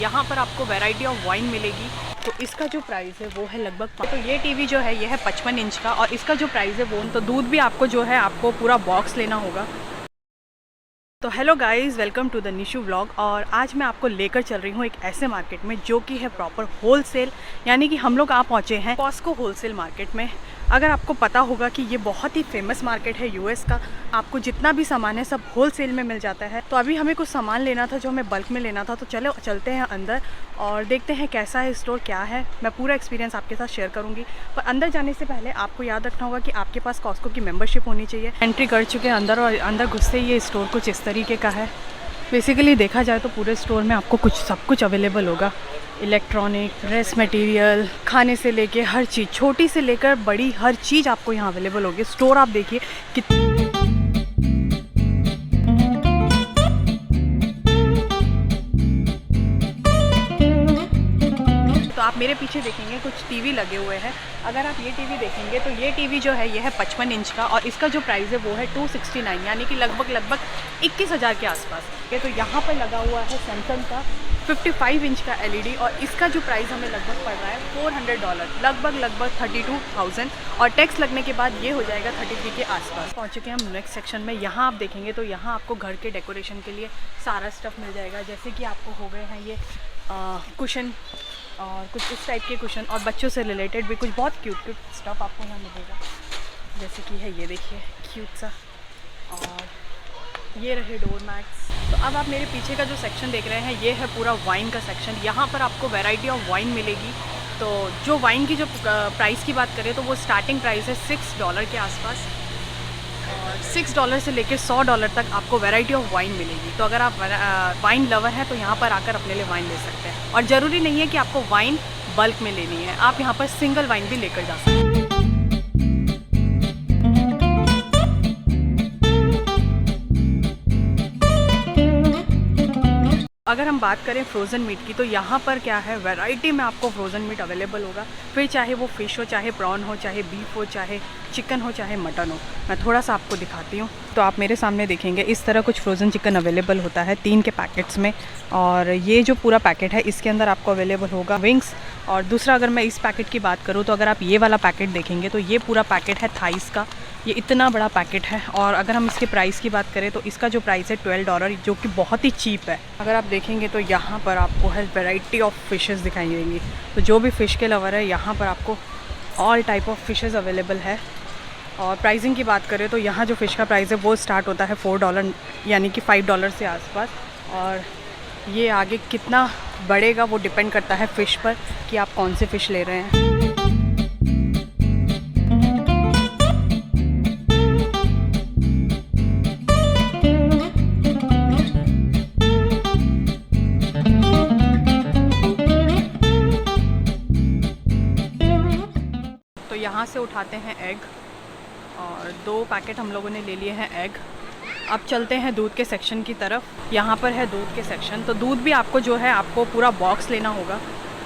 यहाँ पर आपको वैरायटी ऑफ वाइन मिलेगी। तो इसका जो प्राइस है वो है लगभग तो ये टीवी जो है ये है 55 इंच का और इसका जो प्राइस है वो तो दूध भी आपको जो है आपको पूरा बॉक्स लेना होगा। तो hello guys, welcome to the Nishu vlog. और आज मैं आपको लेकर चल रही हूँ एक ऐसे मार्केट में जो कि है प्रॉपर होलसेल, यानी कि हम लोग आ पहुँचे हैं कॉस्को होलसेल मार्केट में। अगर आपको पता होगा कि ये बहुत ही फेमस मार्केट है यूएस का, आपको जितना भी सामान है सब होलसेल में मिल जाता है। तो अभी हमें कुछ सामान लेना था जो हमें बल्क में लेना था, तो चलो चलते हैं अंदर और देखते हैं कैसा है स्टोर, क्या है। मैं पूरा एक्सपीरियंस आपके साथ शेयर करूँगी, पर अंदर जाने से पहले आपको याद रखना होगा कि आपके पास कॉस्को की मेम्बरशिप होनी चाहिए। एंट्री कर चुके हैं अंदर और अंदर घुसते ही ये स्टोर कुछ इस तरीके का है। बेसिकली देखा जाए तो पूरे स्टोर में आपको सब कुछ अवेलेबल होगा। इलेक्ट्रॉनिक, ड्रेस मटेरियल, खाने से लेके हर चीज़, छोटी से लेकर बड़ी हर चीज़ आपको यहाँ अवेलेबल होगी। स्टोर आप देखिए तो आप मेरे पीछे देखेंगे कुछ टीवी लगे हुए हैं। अगर आप ये टीवी देखेंगे तो ये टीवी जो है ये है 55 इंच का और इसका जो प्राइस है वो है 269, यानी कि लगभग 21,000 के आसपास। तो यहाँ पर लगा हुआ है सैमसंग का 55 इंच का एलईडी और इसका जो प्राइस हमें लगभग पड़ रहा है $400, लगभग 32,000, और टैक्स लगने के बाद ये हो जाएगा 33 के आसपास। पहुँच चुके हैं हम नेक्स्ट सेक्शन में। यहाँ आप देखेंगे तो यहाँ आपको घर के डेकोरेशन के लिए सारा स्टफ़ मिल जाएगा, जैसे कि आपको हो गए हैं ये कुशन और कुछ इस टाइप के कुशन, और बच्चों से रिलेटेड भी कुछ बहुत क्यूट स्टफ़ आपको यहाँ मिलेगा, जैसे कि है ये देखिए क्यूट सा, और ये रहे डोर मैट्स। तो अब आप मेरे पीछे का जो सेक्शन देख रहे हैं ये है पूरा वाइन का सेक्शन। यहाँ पर आपको वैरायटी ऑफ वाइन मिलेगी। तो जो वाइन की जो प्राइस की बात करें तो वो स्टार्टिंग प्राइस है $6 के आसपास, और $6 से लेकर $100 तक आपको वैरायटी ऑफ वाइन मिलेगी। तो अगर आप वाइन लवर हैं तो यहाँ पर आकर अपने लिए वाइन ले सकते हैं, और ज़रूरी नहीं है कि आपको वाइन बल्क में लेनी है, आप यहाँ पर सिंगल वाइन भी लेकर जा सकते हैं। अगर हम बात करें फ्रोज़न मीट की तो यहाँ पर क्या है, वैरायटी में आपको फ्रोज़न मीट अवेलेबल होगा। फिर चाहे वो फ़िश हो, चाहे प्रॉन हो, चाहे बीफ हो, चाहे चिकन हो, चाहे मटन हो। मैं थोड़ा सा आपको दिखाती हूँ। तो आप मेरे सामने देखेंगे इस तरह कुछ फ्रोज़न चिकन अवेलेबल होता है 3 के पैकेट्स में, और ये जो पूरा पैकेट है इसके अंदर आपको अवेलेबल होगा विंग्स। और दूसरा अगर मैं इस पैकेट की बात करूँ तो अगर आप ये वाला पैकेट देखेंगे तो ये पूरा पैकेट है थाइस का, ये इतना बड़ा पैकेट है। और अगर हम इसके प्राइस की बात करें तो इसका जो प्राइस है $12, जो कि बहुत ही चीप है। अगर आप देखेंगे तो यहाँ पर आपको है वैरायटी ऑफ फ़िशेस दिखाई देंगी। तो जो भी फ़िश के लवर है यहाँ पर आपको all type of fishes available है। और प्राइसिंग की बात करें तो यहाँ जो फ़िश का प्राइस है वो स्टार्ट होता है $4, यानी कि $5 से आसपास, और ये आगे कितना बढ़ेगा वो डिपेंड करता है फ़िश पर कि आप कौन से फ़िश ले रहे हैं। तो यहाँ से उठाते हैं एग, और 2 पैकेट हम लोगों ने ले लिए हैं एग। अब चलते हैं दूध के सेक्शन की तरफ। यहाँ पर है दूध के सेक्शन। तो दूध भी आपको जो है आपको पूरा बॉक्स लेना होगा।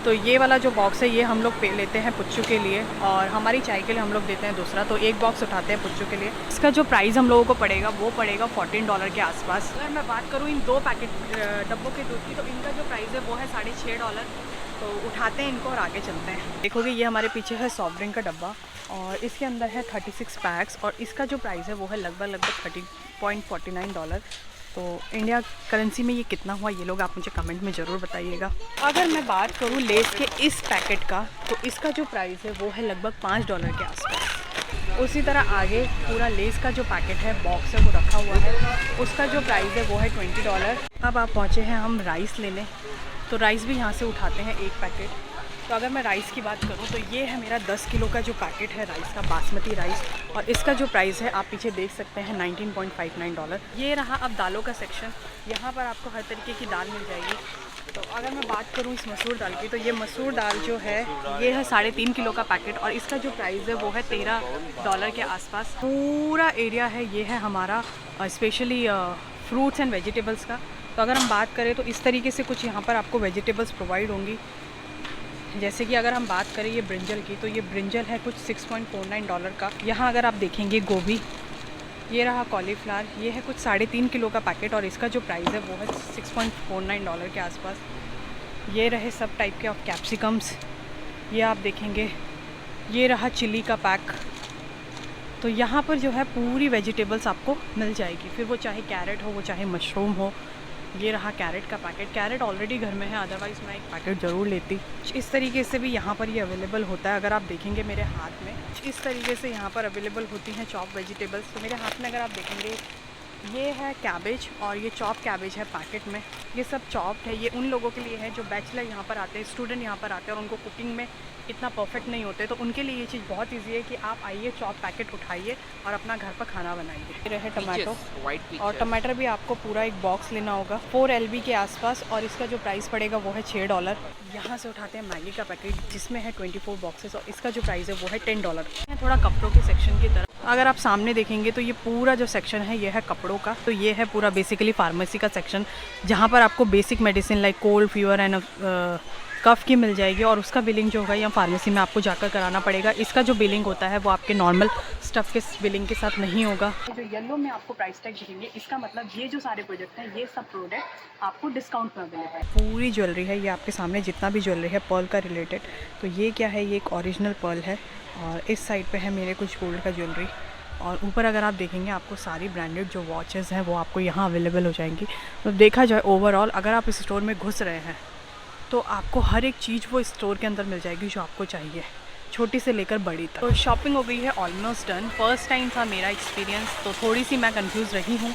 तो ये वाला जो बॉक्स है ये हम लोग पे लेते हैं पुच्चू के लिए, और हमारी चाय के लिए हम लोग देते हैं दूसरा। तो एक बॉक्स उठाते हैं पुच्चू के लिए। इसका जो प्राइस हम लोगों को पड़ेगा वो पड़ेगा $14 के आसपास। अगर मैं बात करूँ इन 2 पैकेट डब्बों के दूध की तो इनका जो प्राइस है वो है $6.5। तो उठाते हैं इनको और आगे चलते हैं। देखोगे ये हमारे पीछे है सॉफ्ट ड्रिंक का डब्बा, और इसके अंदर है 36 पैक्स, और इसका जो प्राइस है वो है लगभग $30.49। तो इंडिया करेंसी में ये कितना हुआ ये लोग आप मुझे कमेंट में ज़रूर बताइएगा। अगर मैं बात करूँ लेस के इस पैकेट का तो इसका जो प्राइस है वो है लगभग $5 के आसपास। उसी तरह आगे पूरा लेस का जो पैकेट है बॉक्स है वो रखा हुआ है, उसका जो प्राइस है वो है $20। अब आप पहुँचे हैं हम राइस लेने। तो राइस भी यहाँ से उठाते हैं एक पैकेट। तो अगर मैं राइस की बात करूँ तो ये है मेरा 10 किलो का जो पैकेट है राइस का, बासमती राइस, और इसका जो प्राइस है आप पीछे देख सकते हैं $19.59। ये रहा अब दालों का सेक्शन। यहाँ पर आपको हर तरीके की दाल मिल जाएगी। तो अगर मैं बात करूँ इस मसूर दाल की तो ये मसूर दाल जो है ये है 3.5 किलो का पैकेट, और इसका जो प्राइस है वो है $13 के आसपास। पूरा एरिया है ये है हमारा स्पेशली फ्रूट्स एंड वेजिटेबल्स का। तो अगर हम बात करें तो इस तरीके से कुछ यहाँ पर आपको वेजिटेबल्स प्रोवाइड होंगी। जैसे कि अगर हम बात करें ये ब्रिंजल की तो ये ब्रिंजल है कुछ $6.49 का। यहाँ अगर आप देखेंगे गोभी, ये रहा कॉलीफ्लावर, ये है कुछ 3.5 किलो का पैकेट और इसका जो प्राइस है वो है $6.49 के आसपास। ये रहे सब टाइप के ऑफ कैप्सिकम्स, ये आप देखेंगे। ये रहा चिली का पैक। तो यहाँ पर जो है पूरी वेजिटेबल्स आपको मिल जाएगी, फिर वो चाहे कैरेट हो, वो चाहे मशरूम हो। ये रहा कैरेट का पैकेट। कैरेट ऑलरेडी घर में है, अदरवाइज़ मैं एक पैकेट ज़रूर लेती। इस तरीके से भी यहाँ पर ये अवेलेबल होता है। अगर आप देखेंगे मेरे हाथ में, इस तरीके से यहाँ पर अवेलेबल होती हैं चॉप वेजिटेबल्स। तो मेरे हाथ में अगर आप देखेंगे, ये है कैबेज और ये चॉप कैबेज है पैकेट में। ये सब चॉप्ड है। ये उन लोगों के लिए है जो बैचलर यहाँ पर आते हैं, स्टूडेंट यहाँ पर आते हैं और उनको कुकिंग में इतना परफेक्ट नहीं होते, तो उनके लिए ये चीज़ बहुत इजी है कि आप आइए, चॉप पैकेट उठाइए और अपना घर पर खाना बनाइए। ये रहे टमाटो, और टमाटर भी आपको पूरा एक बॉक्स लेना होगा 4 LB के आसपास, और इसका जो प्राइस पड़ेगा वो है $6। यहाँ से उठाते हैं मैगी का पैकेट जिसमें है 24 बॉक्सेस, और इसका जो प्राइस है वो है $10। थोड़ा कपड़ों के सेक्शन की तरफ अगर आप सामने देखेंगे तो ये पूरा जो सेक्शन है ये है कपड़ों का। तो ये है पूरा बेसिकली फार्मेसी का सेक्शन, जहाँ पर आपको basic medicine like cold, fever and cough की मिल जाएगी, और उसका बिलिंग जो होगा या फार्मेसी में आपको जाकर कराना पड़ेगा। इसका जो बिलिंग होता है वो आपके नॉर्मल स्टफ़ के बिलिंग के साथ नहीं होगा। जो येलो में आपको प्राइस टैग दिखेंगे, इसका मतलब ये जो सारे प्रोडक्ट हैं, ये सब प्रोडक्ट आपको डिस्काउंट में अवेलेबल है। पूरी ज्वेलरी है ये आपके सामने, जितना भी ज्वेलरी है पर्ल का रिलेटेड। तो ये क्या है, ये एक ओरिजिनल पर्ल है, और इस साइड पे है मेरे कुछ गोल्ड का ज्वेलरी। और ऊपर अगर आप देखेंगे आपको सारी ब्रांडेड जो वॉचेस हैं वो आपको यहाँ अवेलेबल हो जाएंगी। तो देखा जाए ओवरऑल अगर आप इस स्टोर में घुस रहे हैं तो आपको हर एक चीज़ वो स्टोर के अंदर मिल जाएगी जो आपको चाहिए, छोटी से लेकर बड़ी तक। तो शॉपिंग हो गई है ऑलमोस्ट डन। फर्स्ट टाइम था मेरा एक्सपीरियंस, तो थोड़ी सी मैं कंफ्यूज रही हूँ,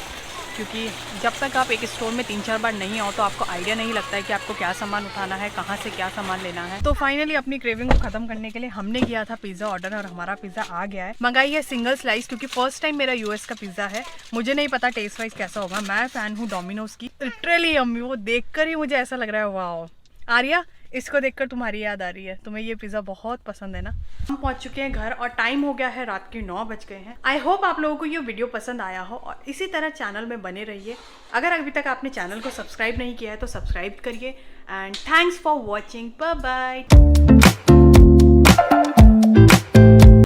क्योंकि जब तक आप एक स्टोर में 3-4 बार नहीं आओ तो आपको आइडिया नहीं लगता है कि आपको क्या सामान उठाना है, कहाँ से क्या सामान लेना है। तो फाइनली अपनी क्रेविंग को ख़त्म करने के लिए हमने किया था पिज़्ज़ा ऑर्डर, और हमारा पिज़्ज़ा आ गया है। मंगाई है सिंगल स्लाइस, क्योंकि फर्स्ट टाइम मेरा US का पिज़्ज़ा है, मुझे नहीं पता टेस्ट वाइज कैसा होगा। मैं फ़ैन हूँ डोमिनोज की, लिटरली यम्मी। वो देखकर ही मुझे ऐसा लग रहा है वाओ। आर्या, इसको देखकर तुम्हारी याद आ रही है, तुम्हें ये पिज़्ज़ा बहुत पसंद है ना। हम पहुंच चुके हैं घर और टाइम हो गया है रात के 9 बज गए हैं। आई होप आप लोगों को ये वीडियो पसंद आया हो, और इसी तरह चैनल में बने रहिए। अगर अभी तक आपने चैनल को सब्सक्राइब नहीं किया है तो सब्सक्राइब करिए, and thanks for watching. Bye bye.